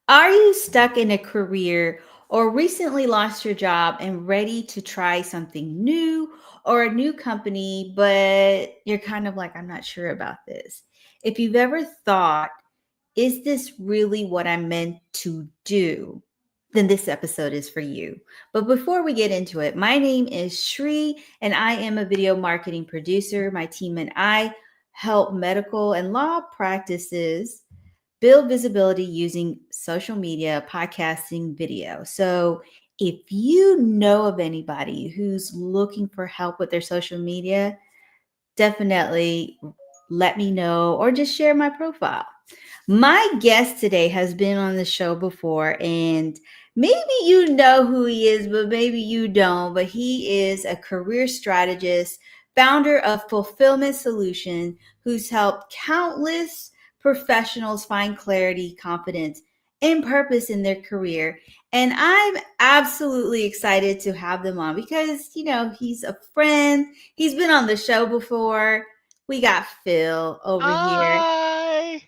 Are you stuck in a career or recently lost your job and ready to try something new or a new company, but you're kind of like, I'm not sure about this? If you've ever thought, is this really what I'm meant to do? Then this episode is for you. But before we get into it, my name is Shri and I am a video marketing producer. My team and I help medical and law practices build visibility using social media, podcasting, video. So, if you know of anybody who's looking for help with their social media, definitely let me know or just share my profile. My guest today has been on the show before, and maybe you know who he is, but maybe you don't. But he is a career strategist, founder of Fulfillment Solution, who's helped countless professionals find clarity, confidence, and purpose in their career. And I'm absolutely excited to have them on because, he's a friend. He's been on the show before. We got Phil over here. Hi.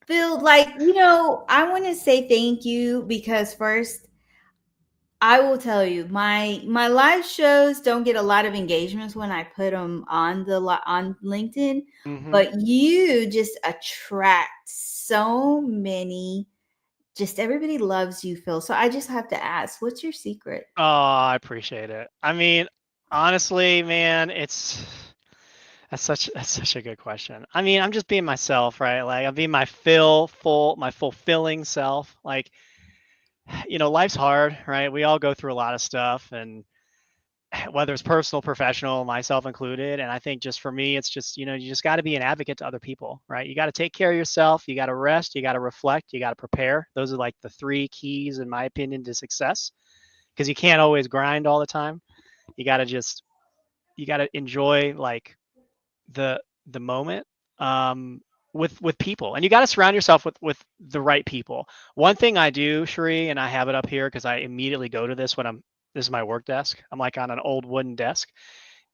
Phil, I want to say thank you because first, I will tell you, my live shows don't get a lot of engagements when I put them on on LinkedIn, Hmm. but you just attract so many. Just everybody loves you, Phil. So I just have to ask, what's your secret? Oh, I appreciate it. I mean, honestly, man, that's such a good question. I mean, I'm just being myself, right? Like I'm being my fulfilling self. Like, life's hard, right? We all go through a lot of stuff, and whether it's personal, professional, myself included. And I think just for me, it's just, you just got to be an advocate to other people, right? You got to take care of yourself. You got to rest. You got to reflect. You got to prepare. Those are like the three keys, in my opinion, to success, because you can't always grind all the time. You got to just, you got to enjoy like the moment, um, with people, and you got to surround yourself with the right people. One thing I do, Sheree, and I have it up here because I immediately go to this when this is my work desk. I'm like on an old wooden desk.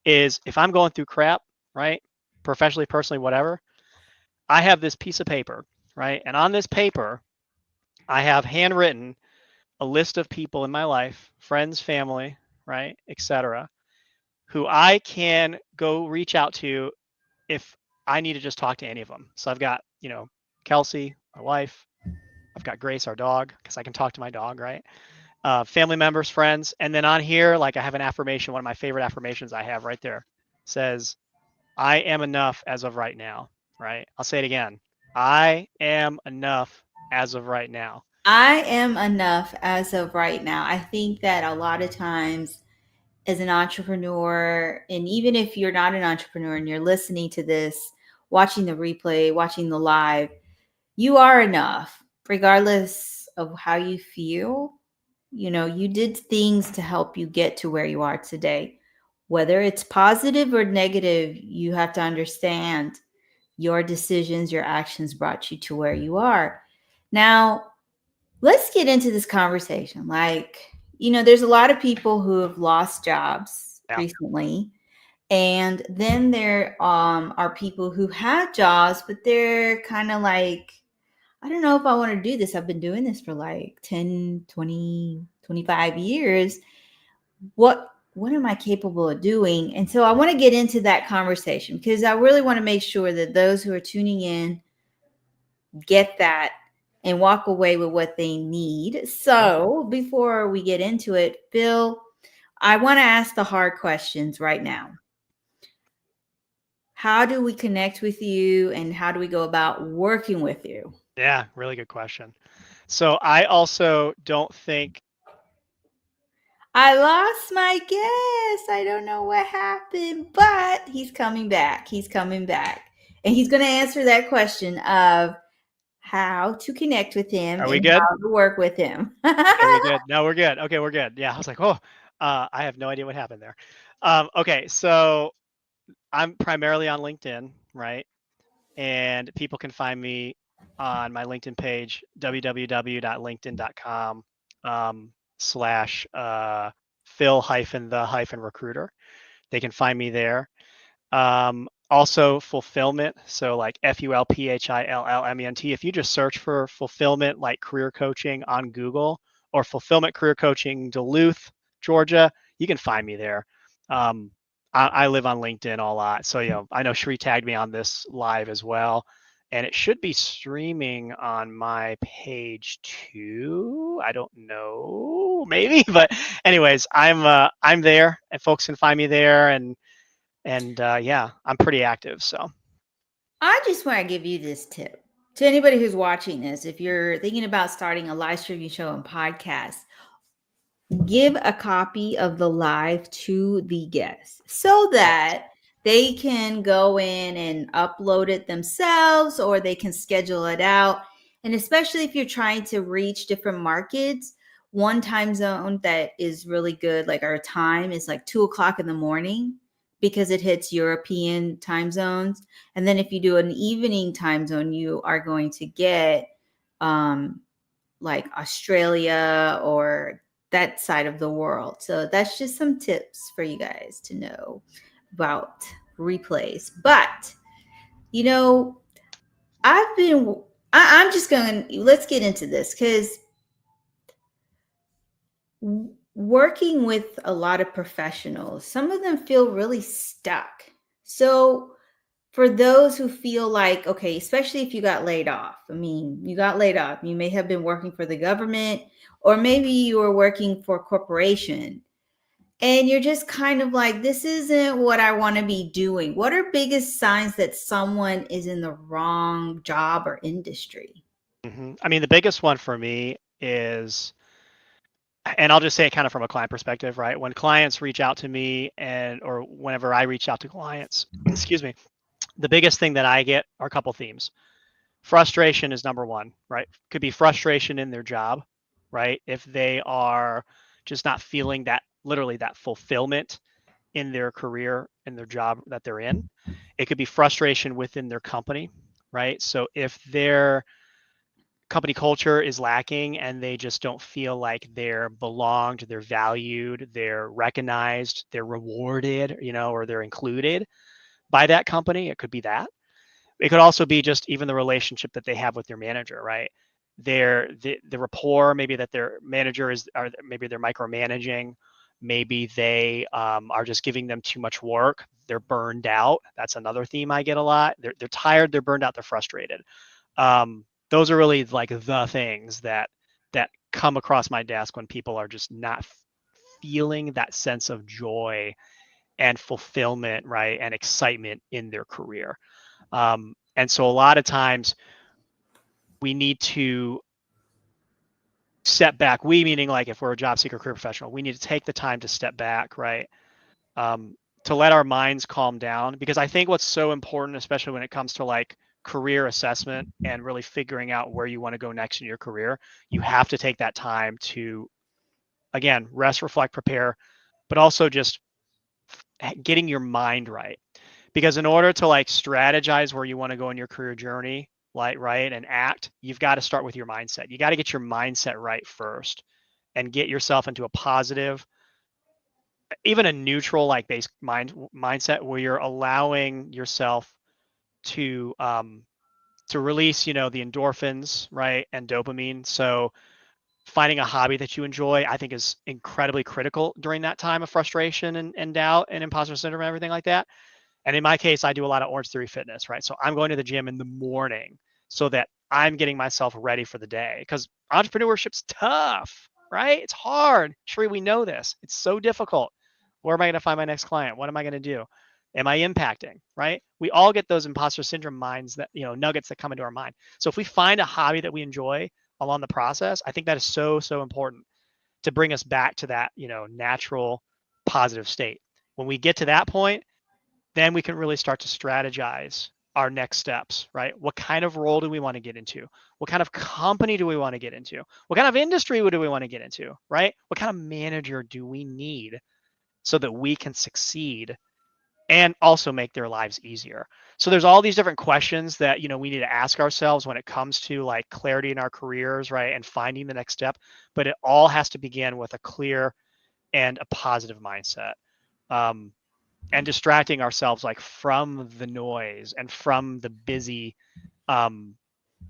Is if I'm going through crap, right? Professionally, personally, whatever, I have this piece of paper, right? And on this paper, I have handwritten a list of people in my life, friends, family, right, etc., who I can go reach out to if I need to just talk to any of them. So I've got, Kelsey, my wife. I've got Grace, our dog, because I can talk to my dog, right? Family members, friends. And then on here, like I have an affirmation. One of my favorite affirmations I have right there says, I am enough as of right now, right? I'll say it again. I am enough as of right now. I am enough as of right now. I think that a lot of times as an entrepreneur, and even if you're not an entrepreneur and you're listening to this, watching the replay, watching the live, you are enough, regardless of how you feel. You did things to help you get to where you are today. Whether it's positive or negative, you have to understand your decisions, your actions brought you to where you are. Now, let's get into this conversation. There's a lot of people who have lost jobs Yeah. recently. And then there are people who have jobs, but they're kind of like, I don't know if I want to do this. I've been doing this for like 10, 20, 25 years. What am I capable of doing? And so I want to get into that conversation because I really want to make sure that those who are tuning in get that and walk away with what they need. Yeah. So before we get into it, Phil, I want to ask the hard questions right now. How do we connect with you and how do we go about working with you? Yeah. Really good question. So I also don't think, I lost my guess. I don't know what happened, but he's coming back. He's coming back. And he's going to answer that question of how to connect with him are we and good? how to work with him. Are we good? No, we're good. Okay, we're good. Yeah. I was like, oh, I have no idea what happened there. Okay. So I'm primarily on LinkedIn, right? And people can find me on my LinkedIn page, www.linkedin.com slash Phil hyphen the hyphen recruiter. They can find me there. Also FulPhillment. So like FulPhillment. If you just search for FulPhillment, like career coaching on Google, or FulPhillment Career Coaching Duluth, Georgia, you can find me there. Um, I live on LinkedIn a lot. So, I know Shree tagged me on this live as well. And it should be streaming on my page too. I don't know, maybe, but anyways, I'm there, and folks can find me there, and yeah, I'm pretty active. So I just want to give you this tip to anybody who's watching this. If you're thinking about starting a live streaming show and podcast, give a copy of the live to the guests so yes. that they can go in and upload it themselves, or they can schedule it out. And especially if you're trying to reach different markets, one time zone that is really good, like our time, is like 2 o'clock in the morning because it hits European time zones. And then if you do an evening time zone, you are going to get like Australia or that side of the world. So that's just some tips for you guys to know about replays. But you know, I've been I'm just going, let's get into this, because working with a lot of professionals, some of them feel really stuck. So for those who feel like, okay, especially if you got laid off, I mean, you got laid off, you may have been working for the government, or maybe you were working for a corporation, and you're just kind of like, this isn't what I want to be doing. What are biggest signs that someone is in the wrong job or industry? I mean, the biggest one for me is, and I'll just say it kind of from a client perspective, right? When clients reach out to me, or whenever I reach out to clients, excuse me, the biggest thing that I get are a couple themes. Frustration is number one, right? Could be frustration in their job, right? If they are just not feeling that, literally that fulfillment in their career, in their job that they're in. It could be frustration within their company, right? So if their company culture is lacking and they just don't feel like they're belonged, they're valued, they're recognized, they're rewarded, or they're included by that company, it could be that. It could also be just even the relationship that they have with their manager, right? The rapport, maybe that their manager is, or maybe they're micromanaging, maybe they are just giving them too much work. They're burned out. That's another theme I get a lot. They're tired. They're burned out. They're frustrated. Those are really like the things that come across my desk when people are just not feeling that sense of joy and fulfillment, right, and excitement in their career. And so a lot of times we need to step back. We, meaning like if we're a job seeker career professional, we need to take the time to step back, right? To let our minds calm down, because I think what's so important, especially when it comes to like career assessment and really figuring out where you want to go next in your career, you have to take that time to, again, rest, reflect, prepare, but also just getting your mind right. Because in order to like strategize where you want to go in your career journey, like, right, and act, you've got to start with your mindset. You got to get your mindset right first and get yourself into a positive, even a neutral, like base mindset, where you're allowing yourself to release, the endorphins, right, and dopamine. So finding a hobby that you enjoy, I think, is incredibly critical during that time of frustration and doubt and imposter syndrome and everything like that. And in my case, I do a lot of Orange Theory fitness, right? So I'm going to the gym in the morning so that I'm getting myself ready for the day, because entrepreneurship's tough, right? It's hard. Sure, we know this. It's so difficult. Where am I going to find my next client? What am I going to do? Am I impacting, right? We all get those imposter syndrome minds, that, nuggets that come into our mind. So if we find a hobby that we enjoy along the process, I think that is so, so important to bring us back to that, natural positive state. When we get to that point, then we can really start to strategize our next steps, right? What kind of role do we want to get into? What kind of company do we want to get into? What kind of industry do we want to get into, right? What kind of manager do we need so that we can succeed and also make their lives easier? So there's all these different questions that, we need to ask ourselves when it comes to like clarity in our careers, right? And finding the next step, but it all has to begin with a clear and a positive mindset. Um, and distracting ourselves like from the noise and from the busy um,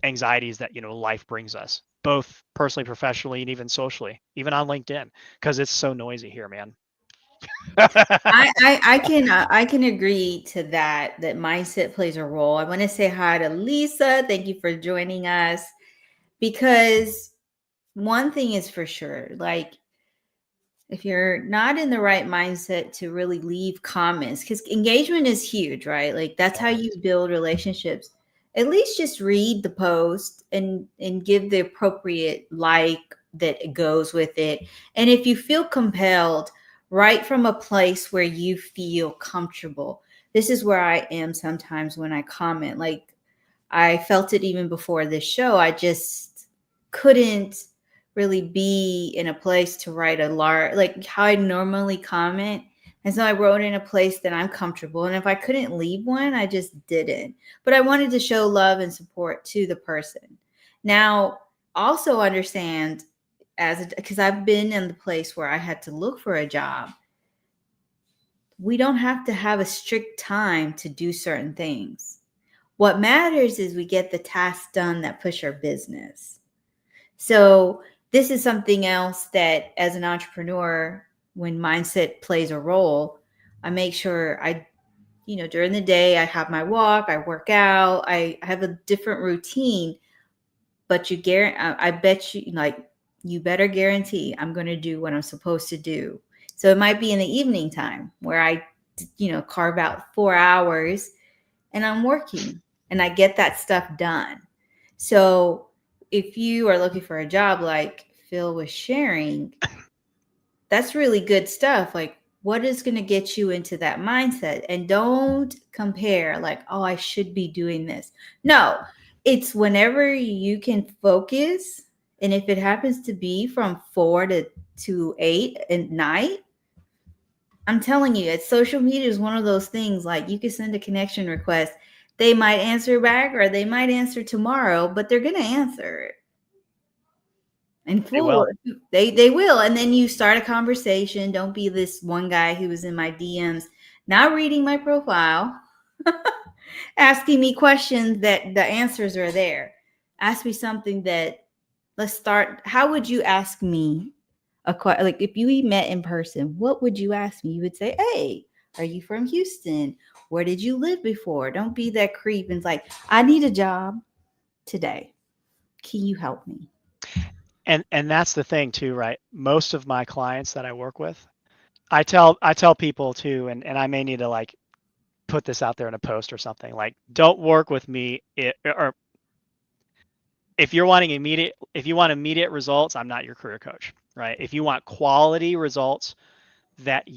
anxieties that life brings us, both personally, professionally, and even socially, even on LinkedIn, because it's so noisy here, man. I can agree to that mindset plays a role. I want to say hi to Lisa. Thank you for joining us, because one thing is for sure, like, if you're not in the right mindset to really leave comments, because engagement is huge, right? Like, that's how you Yes. build relationships. At least just read the post and give the appropriate like that goes with it. And if you feel compelled, write from a place where you feel comfortable. This is where I am sometimes when I comment. Like, I felt it even before this show. I just couldn't really be in a place to write a large, like how I normally comment. And so I wrote in a place that I'm comfortable. And if I couldn't leave one, I just didn't. But I wanted to show love and support to the person. Now, also understand, because I've been in the place where I had to look for a job, we don't have to have a strict time to do certain things. What matters is we get the tasks done that push our business. So, this is something else that, as an entrepreneur, when mindset plays a role, I make sure during the day, I have my walk, I work out, I have a different routine. But I bet you, like, you better guarantee I'm going to do what I'm supposed to do. So it might be in the evening time where I, carve out 4 hours and I'm working and I get that stuff done. So if you are looking for a job like Phil was sharing, that's really good stuff. Like, what is going to get you into that mindset? And don't compare, like, oh, I should be doing this. No, it's whenever you can focus. And if it happens to be from 4 to 8 at night, I'm telling you, it's social media is one of those things. Like, you can send a connection request. They might answer back or they might answer tomorrow, but they're going to answer it. And They full, will. they will. And then you start a conversation. Don't be this one guy who was in my DMs, not reading my profile, asking me questions that the answers are there. Ask me something that, let's start. How would you ask me a question? Like, if you met in person, what would you ask me? You would say, hey, are you from Houston? Where did you live before? Don't be that creep and it's like, I need a job today. Can you help me? And that's the thing too, right? Most of my clients that I work with, I tell people too, and I may need to like put this out there in a post or something, like, don't work with me or if you want immediate results, I'm not your career coach, right? If you want quality results that's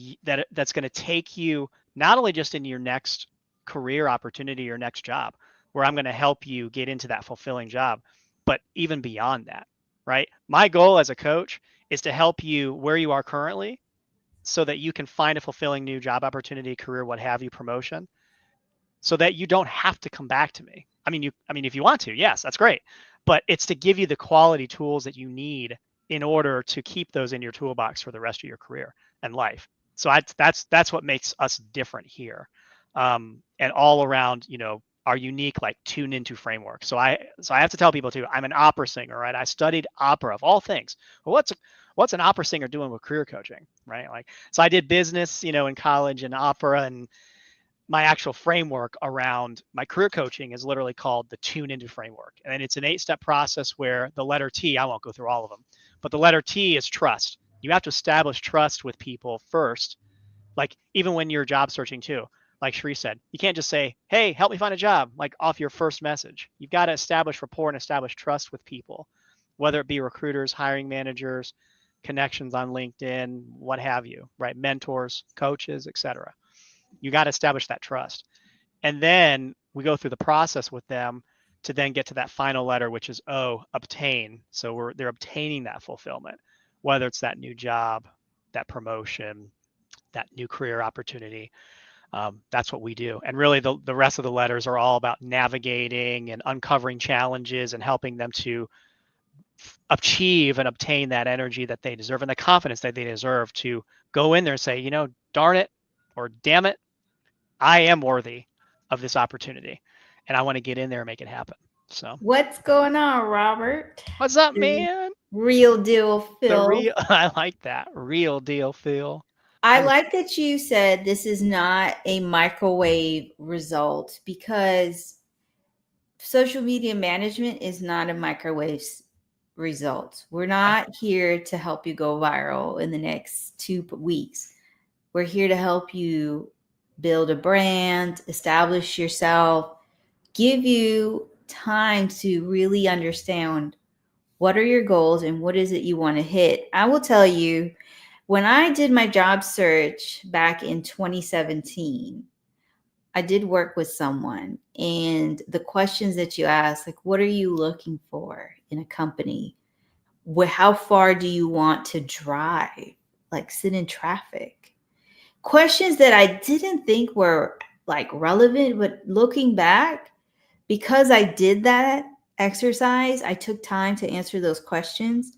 going to take you not only just in your next career opportunity, your next job, where I'm going to help you get into that fulfilling job, but even beyond that, right? My goal as a coach is to help you where you are currently so that you can find a fulfilling new job opportunity, career, what have you, promotion, so that you don't have to come back to me. I mean, if you want to, yes, that's great. But it's to give you the quality tools that you need in order to keep those in your toolbox for the rest of your career and life. So that's what makes us different here, and all around, our unique like tune into framework. So I have to tell people too, I'm an opera singer, right? I studied opera of all things. Well, what's an opera singer doing with career coaching, right? Like, so I did business, in college and opera, and my actual framework around my career coaching is literally called the Tune Into framework. And it's an 8-step process where the letter T, I won't go through all of them, but the letter T is trust. You have to establish trust with people first. Like, even when you're job searching too, like Sheree said, you can't just say, hey, help me find a job, like off your first message. You've got to establish rapport and establish trust with people, whether it be recruiters, hiring managers, connections on LinkedIn, what have you, right? Mentors, coaches, etc. You got to establish that trust. And then we go through the process with them to then get to that final letter, which is O, obtain. So they're obtaining that fulfillment, whether it's that new job, that promotion, that new career opportunity. That's what we do. And really, the rest of the letters are all about navigating and uncovering challenges and helping them to achieve and obtain that energy that they deserve and the confidence that they deserve to go in there and say, darn it, or damn it, I am worthy of this opportunity, and I want to get in there and make it happen. So, What's going on, Robert? what's up, The man? real deal, The Phil. real, I like that. Real deal, Phil. I I'm like that you said this is not a microwave result because social media management is not a microwave result. We're okay. not here to help you go viral in the next 2 weeks. We're here to help you build a brand, establish yourself, give you time to really understand what are your goals and what is it you want to hit. I will tell you, when I did my job search back in 2017, I did work with someone, and the questions that you ask, like, what are you looking for in a company? How far do you want to drive? Like, sit in traffic? Questions that I didn't think were like relevant, but looking back, because I did that exercise, I took time to answer those questions.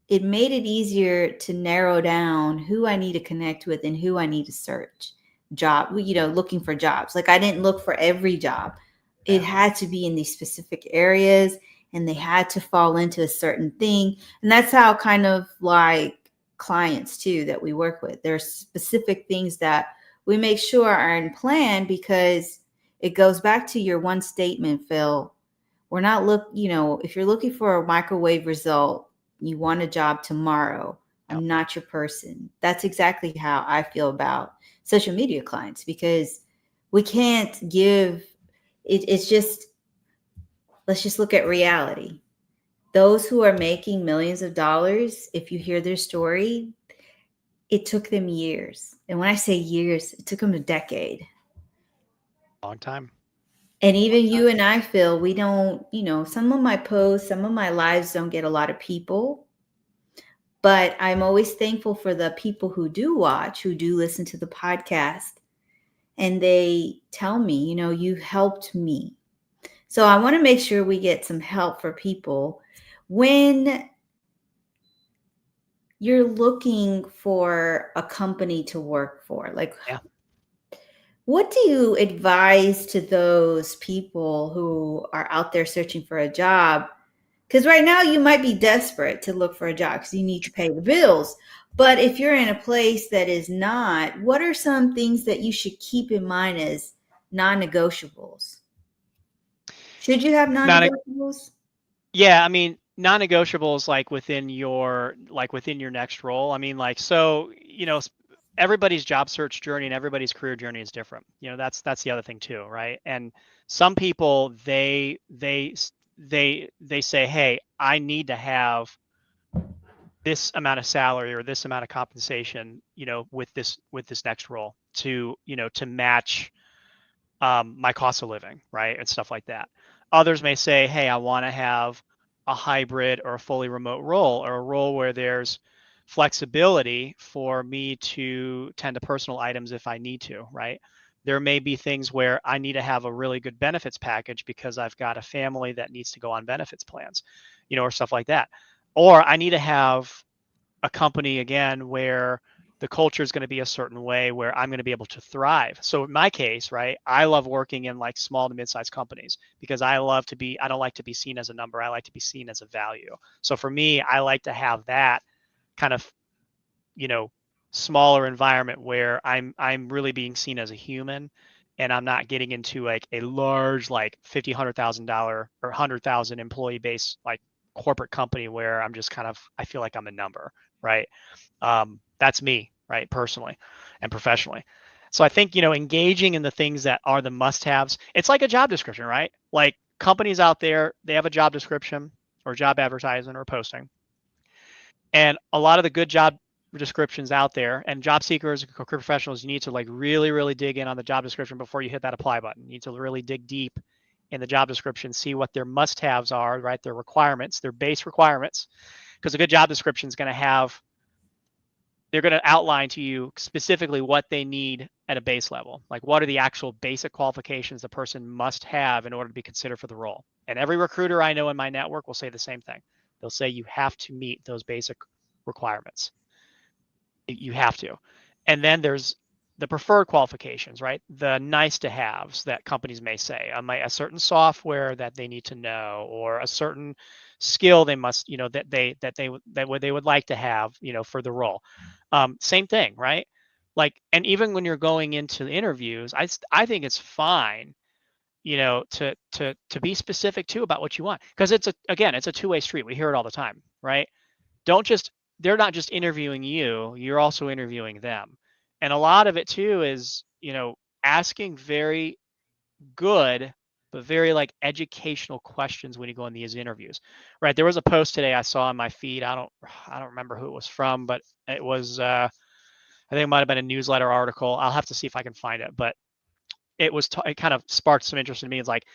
It made it easier to narrow down who I need to connect with and who I need to search. Looking for jobs. Like I didn't look for every job. It Yeah. had to be in these specific areas and they had to fall into a certain thing. And that's how kind of like clients too that we work with. There's specific things that we make sure are in plan because it goes back to your one statement, Phil. We're not if you're looking for a microwave result, you want a job tomorrow. Yep. I'm not your person. That's exactly how I feel about social media clients because we can't give it's just let's just look at reality. Those who are making millions of dollars, if you hear their story, it took them years. And when I say years, it took them a decade. Long time. And Long even you time. and I feel we don't, some of my posts, some of my lives don't get a lot of people, but I'm always thankful for the people who do watch, who do listen to the podcast, and they tell me, you helped me. So I want to make sure we get some help for people when you're looking for a company to work for. Like, Yeah. what do you advise to those people who are out there searching for a job? Because right now you might be desperate to look for a job because you need to pay the bills. But if you're in a place that is not, what are some things that you should keep in mind as non negotiables? Should you have non Not a, negotiables? yeah, I mean, non-negotiables like within your next role. I mean, like so, everybody's job search journey and everybody's career journey is different. That's the other thing too, right? And some people they say, "Hey, I need to have this amount of salary or this amount of compensation, with this next role to match my cost of living, right? And stuff like that. Others may say, hey, I want to have a hybrid or a fully remote role or a role where there's flexibility for me to tend to personal items if I need to, right? There may be things where I need to have a really good benefits package because I've got a family that needs to go on benefits plans, or stuff like that. Or I need to have a company again where the culture is going to be a certain way where I'm going to be able to thrive. So in my case, right, I love working in like small to mid-sized companies because I don't like to be seen as a number. I like to be seen as a value. So for me, I like to have that kind of, you know, smaller environment where I'm really being seen as a human and I'm not getting into like a large like 50, $100,000 or 100,000 employee base like corporate company where I'm just kind of I feel like I'm a number, right? That's me, right, personally and professionally. So I think, engaging in the things that are the must-haves. It's like a job description, right? Like companies out there, they have a job description or job advertisement or posting. And a lot of the good job descriptions out there and job seekers, career professionals, you need to like really, really dig in on the job description before you hit that apply button. You need to really dig deep in the job description, see what their must-haves are, right? Their requirements, their base requirements, because a good job description is going to have they're going to outline to you specifically what they need at a base level. Like what are the actual basic qualifications the person must have in order to be considered for the role. And every recruiter I know in my network will say the same thing. They'll say you have to meet those basic requirements. You have to. And then there's the preferred qualifications, right? The nice to haves that companies may say, a certain software that they need to know, or a certain skill they must, they would like to have, for the role. Same thing, right? Like, and even when you're going into the interviews, I think it's fine, to be specific too about what you want, because it's a two-way street. We hear it all the time, right? Don't just They're not just interviewing you, you're also interviewing them. And a lot of it too is, asking very good but very like educational questions when you go in these interviews. Right? There was a post today I saw on my feed. I don't remember who it was from, but it was I think it might have been a newsletter article. I'll have to see if I can find it, but it kind of sparked some interest in me. It's like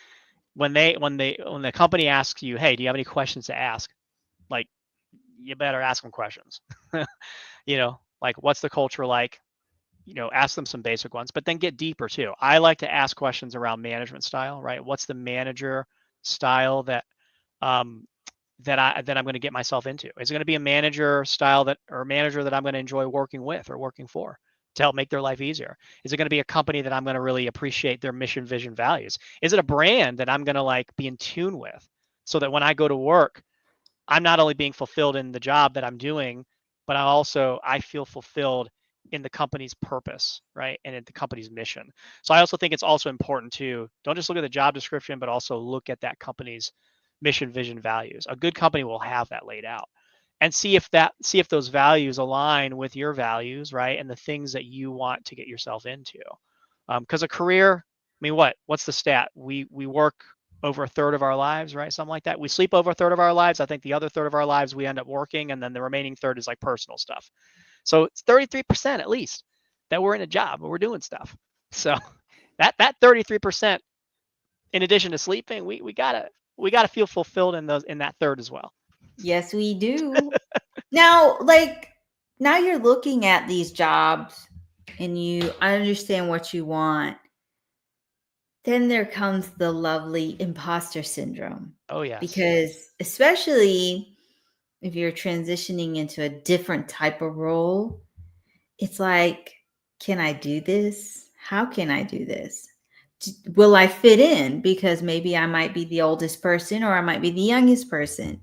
when the company asks you, "Hey, do you have any questions to ask?" Like, you better ask them questions. Like, what's the culture like? Ask them some basic ones, but then get deeper too. I like to ask questions around management style, right? What's the manager style um, that I'm going to get myself into? Is it going to be a manager style or a manager that I'm going to enjoy working with or working for to help make their life easier? Is it going to be a company that I'm going to really appreciate their mission, vision, values? Is it a brand that I'm going to like be in tune with, so that when I go to work, I'm not only being fulfilled in the job that I'm doing, but I feel fulfilled in the company's purpose, right? And in the company's mission. So I also think it's also important to don't just look at the job description, but also look at that company's mission, vision, values. A good company will have that laid out, and see if those values align with your values, right? And the things that you want to get yourself into. Because a career, I mean, what's the stat? We work over a third of our lives, right? Something like that. We sleep over a third of our lives. I think the other third of our lives we end up working, and then the remaining third is like personal stuff. So it's 33% at least that we're in a job or we're doing stuff. So that 33%, in addition to sleeping, we gotta feel fulfilled in that third as well. Yes, we do. Now, like, now you're looking at these jobs and you understand what you want. Then there comes the lovely imposter syndrome. Oh yes. Because, especially if you're transitioning into a different type of role, it's like, can I do this? How can I do this? Will I fit in? Because maybe I might be the oldest person or I might be the youngest person.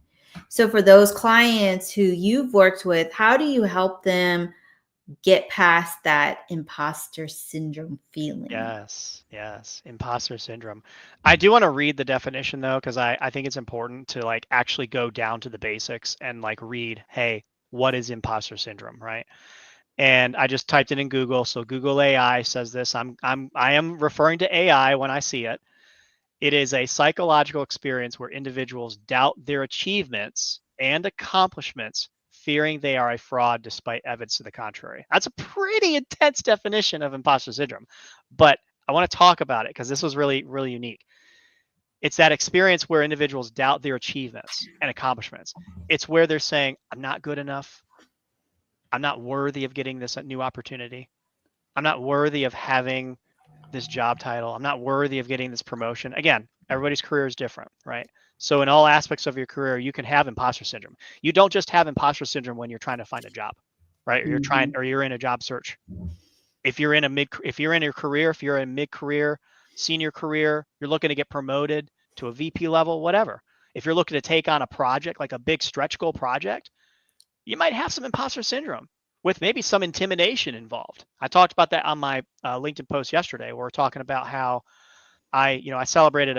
So, for those clients who you've worked with, how do you help them get past that imposter syndrome feeling? Yes, imposter syndrome. I do want to read the definition though, because I think it's important to like actually go down to the basics and like read, hey, what is imposter syndrome, right? And I just typed it in Google. So Google AI says this. I am referring to AI when I see it. It is a psychological experience where individuals doubt their achievements and accomplishments, fearing they are a fraud despite evidence to the contrary. That's a pretty intense definition of imposter syndrome, but I want to talk about it because this was really, really unique. It's that experience where individuals doubt their achievements and accomplishments. It's where they're saying, I'm not good enough. I'm not worthy of getting this new opportunity. I'm not worthy of having this job title. I'm not worthy of getting this promotion. Again, everybody's career is different, right? So in all aspects of your career, you can have imposter syndrome. You don't just have imposter syndrome when you're trying to find a job, right? Mhm. Or you're in a job search. If you're in your career, if you're in mid-career, senior career, you're looking to get promoted to a VP level, whatever. If you're looking to take on a project, like a big stretch goal project, you might have some imposter syndrome with maybe some intimidation involved. I talked about that on my LinkedIn post yesterday, where we're talking about how I celebrated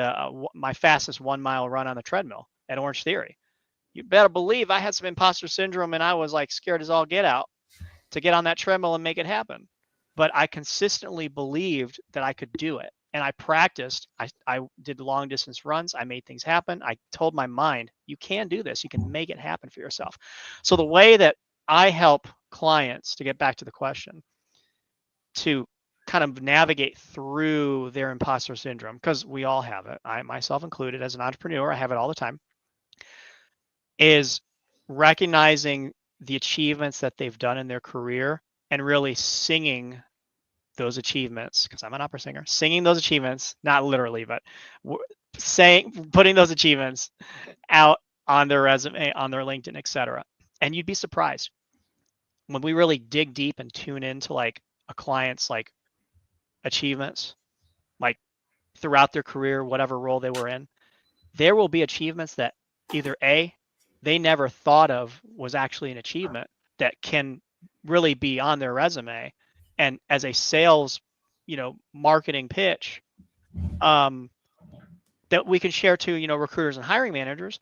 my fastest 1 mile run on the treadmill at Orange Theory. You better believe I had some imposter syndrome, and I was like scared as all get out to get on that treadmill and make it happen. But I consistently believed that I could do it. And I practiced. I did long distance runs. I made things happen. I told my mind, you can do this. You can make it happen for yourself. So the way that I help clients, to get back to the question, to kind of navigate through their imposter syndrome, because we all have it, I myself included, as an entrepreneur, I have it all the time, is recognizing the achievements that they've done in their career and really singing those achievements, because I'm an opera singer, singing those achievements, not literally, but putting those achievements out on their resume, on their LinkedIn, etc. And you'd be surprised when we really dig deep and tune into like a client's like achievements, like throughout their career, whatever role they were in, there will be achievements that either A, they never thought of was actually an achievement that can really be on their resume. And as a sales, marketing pitch, um, that we can share to, recruiters and hiring managers,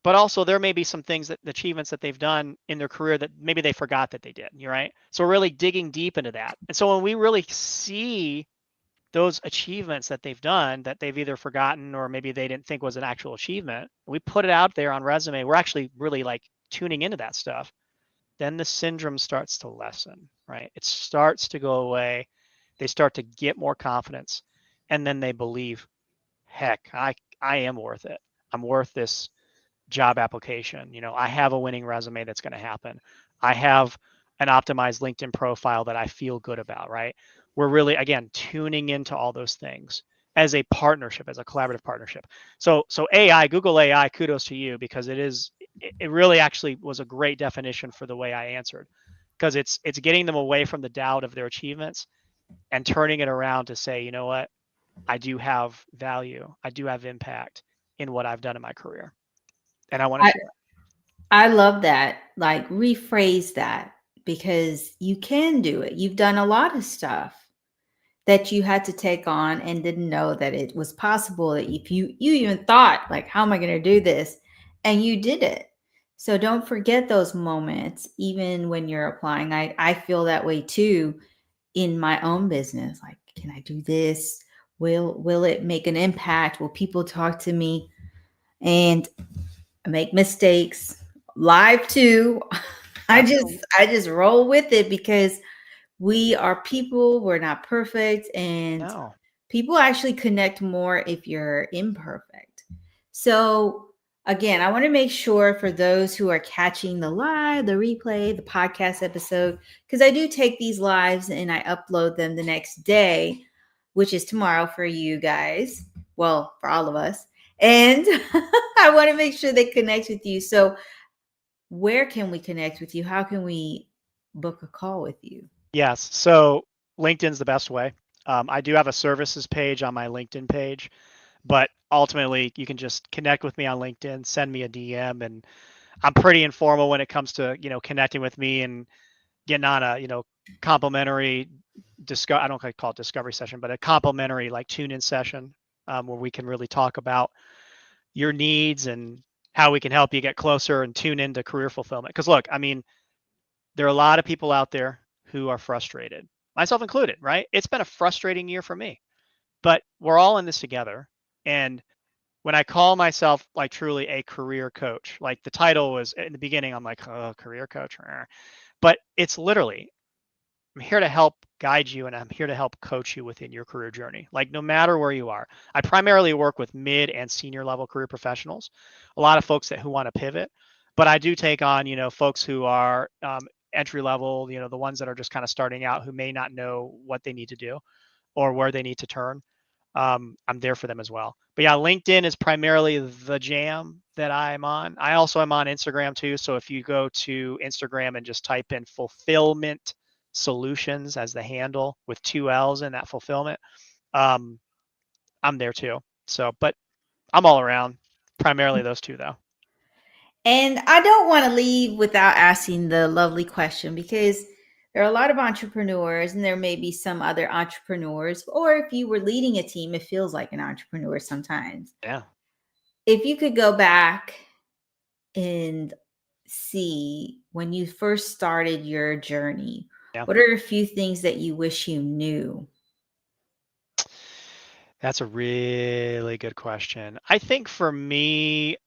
but also there may be some things that achievements that they've done in their career that maybe they forgot that they did. You're right. So we're really digging deep into that. And so when we really see those achievements that they've done that they've either forgotten or maybe they didn't think was an actual achievement, we put it out there on resume, we're actually really like tuning into that stuff. Then the syndrome starts to lessen, right? It starts to go away. They start to get more confidence, and then they believe, heck, I am worth it. I'm worth this job application. I have a winning resume that's going to happen. I have an optimized LinkedIn profile that I feel good about, right? We're really, again, tuning into all those things as a partnership, as a collaborative partnership. So AI, Google AI, kudos to you, because it really actually was a great definition for the way I answered, because it's getting them away from the doubt of their achievements and turning it around to say, you know what, I do have value. I do have impact in what I've done in my career, and I want to I, share. I love that. Like, rephrase that because you can do it. You've done a lot of stuff that you had to take on and didn't know that it was possible, that if you even thought like, how am I going to do this, and you did it. So don't forget those moments even when you're applying. I feel that way too in my own business. Like, can I do this? Will it make an impact? Will people talk to me? And make mistakes live too. i just Absolutely. i just roll with it because we are people, we're not perfect, and No. people actually connect more if you're imperfect. So again, I want to make sure for those who are catching the live, the replay, the podcast episode, because I do take these lives and I upload them the next day, which is tomorrow for you guys, well, for all of us. And I want to make sure they connect with you. So where can we connect with you? How can we book a call with you? Yes. So LinkedIn's the best way. I do have a services page on my LinkedIn page, but ultimately you can just connect with me on LinkedIn, send me a DM, and I'm pretty informal when it comes to, connecting with me and getting on a, complimentary I don't call it discovery session, but a complimentary like tune in session, where we can really talk about your needs and how we can help you get closer and tune into career fulfillment. Because look, I mean, there are a lot of people out there who are frustrated, myself included, right? It's been a frustrating year for me, but we're all in this together. And when I call myself like truly a career coach, like the title was in the beginning, I'm like, oh, career coach. But it's literally, I'm here to help guide you and I'm here to help coach you within your career journey. Like, no matter where you are. I primarily work with mid and senior level career professionals, a lot of folks who want to pivot, but I do take on, folks who are entry level, the ones that are just kind of starting out who may not know what they need to do or where they need to turn. I'm there for them as well. But yeah, LinkedIn is primarily the jam that I'm on. I also am on Instagram too. So if you go to Instagram and just type in FulPhillment Solutions as the handle with two L's in that fulfillment, um, I'm there too. So, but I'm all around. Primarily those two though. And I don't want to leave without asking the lovely question because there are a lot of entrepreneurs and there may be some other entrepreneurs, or if you were leading a team, it feels like an entrepreneur sometimes. Yeah. If you could go back and see when you first started your journey, Yeah. what are a few things that you wish you knew? That's a really good question. I think for me,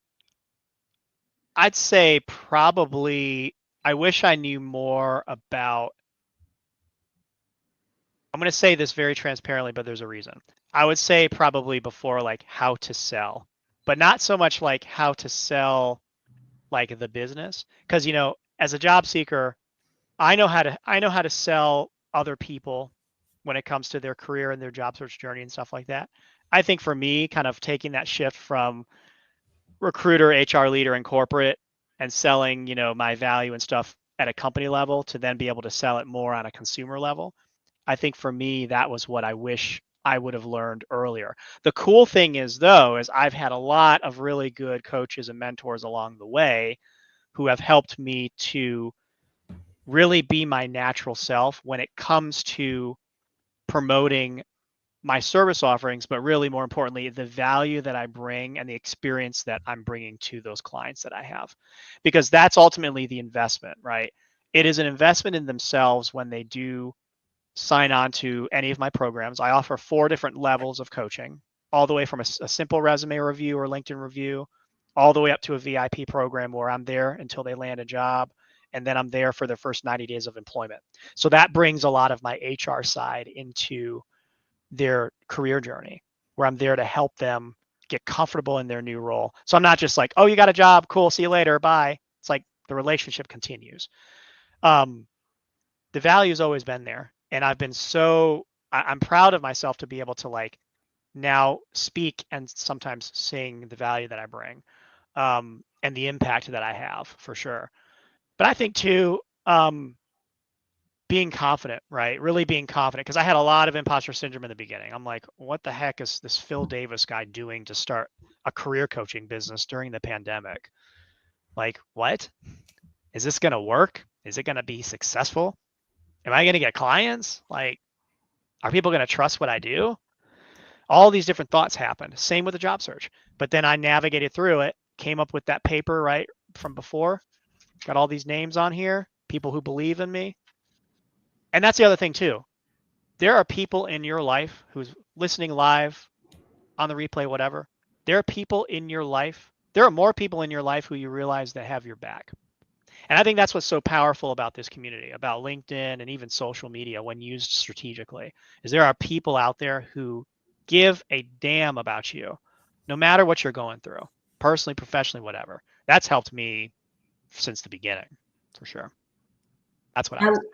I'd say probably I wish I knew more about, I'm going to say this very transparently, but there's a reason. I would say probably before like how to sell, but not so much like how to sell like the business. Because, as a job seeker, I know how to sell other people when it comes to their career and their job search journey and stuff like that. I think for me, kind of taking that shift from recruiter, HR leader in corporate and selling, my value and stuff at a company level to then be able to sell it more on a consumer level. I think for me, that was what I wish I would have learned earlier. The cool thing is, though, is I've had a lot of really good coaches and mentors along the way who have helped me to really be my natural self when it comes to promoting my service offerings, but really more importantly, the value that I bring and the experience that I'm bringing to those clients that I have. Because that's ultimately the investment, right? It is an investment in themselves when they do sign on to any of my programs. I offer 4 different levels of coaching, all the way from a simple resume review or LinkedIn review, all the way up to a VIP program where I'm there until they land a job. And then I'm there for their first 90 days of employment. So that brings a lot of my HR side into their career journey, where I'm there to help them get comfortable in their new role. So I'm not just like, oh, you got a job, cool, see you later, bye. It's like the relationship continues. Um, the value's always been there, and I've been I'm proud of myself to be able to like now speak and sometimes sing the value that I bring, and the impact that I have for sure. But I think too, being confident, right? Really being confident, because I had a lot of imposter syndrome in the beginning. I'm like, what the heck is this Phil Davis guy doing to start a career coaching business during the pandemic? Like, what? Is this going to work? Is it going to be successful? Am I going to get clients? Like, are people going to trust what I do? All these different thoughts happened. Same with the job search. But then I navigated through it, came up with that paper, right, from before, got all these names on here, people who believe in me. And that's the other thing too. There are people in your life who's listening live, on the replay, whatever. There are people in your life. There are more people in your life who you realize that have your back. And I think that's what's so powerful about this community, about LinkedIn and even social media when used strategically, is there are people out there who give a damn about you, no matter what you're going through, personally, professionally, whatever. That's helped me since the beginning, for sure. That's what I I, would say.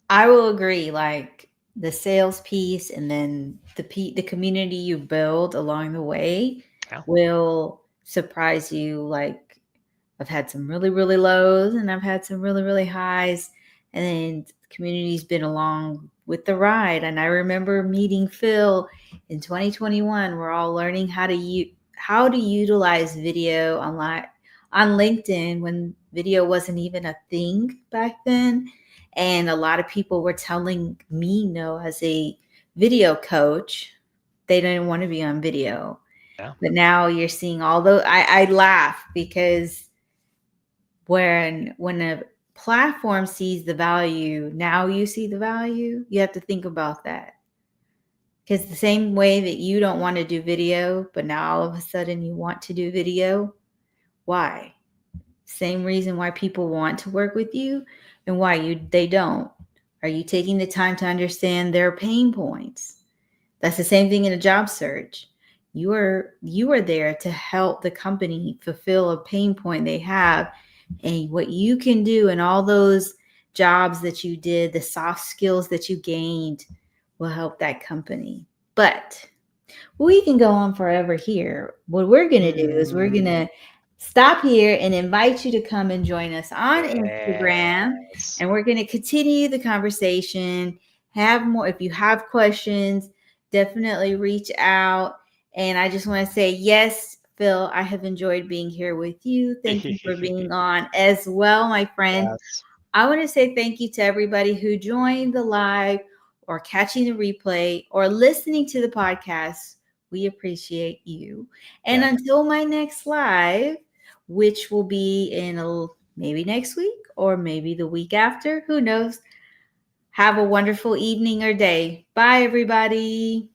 I will agree. Like the sales piece, and then the community you build along the way Yeah. will surprise you. Like I've had some really, really lows, and I've had some really, really highs, and then the community's been along with the ride. And I remember meeting Phil in 2021. We're all learning how to utilize video on LinkedIn when video wasn't even a thing back then. And a lot of people were telling me no as a video coach. They didn't want to be on video. Yeah. But now you're seeing all those. I laugh because when a platform sees the value, now you see the value. You have to think about that. Because the same way that you don't want to do video, but now all of a sudden you want to do video, why? Same reason why people want to work with you and why they don't. Are you taking the time to understand their pain points? That's the same thing in a job search. You are there to help the company fulfill a pain point they have, and what you can do and all those jobs that you did, the soft skills that you gained will help that company. But we can go on forever here. What we're going to do is we're going to stop here and invite you to come and join us on Instagram. Yes. And we're going to continue the conversation. Have more. If you have questions, definitely reach out. And I just want to say, yes, Phil, I have enjoyed being here with you. Thank you for being on as well, my friend. Yes. I want to say thank you to everybody who joined the live or catching the replay or listening to the podcast. We appreciate you. And Yes. until my next live, which will be maybe next week or maybe the week after, who knows? Have a wonderful evening or day. Bye, everybody.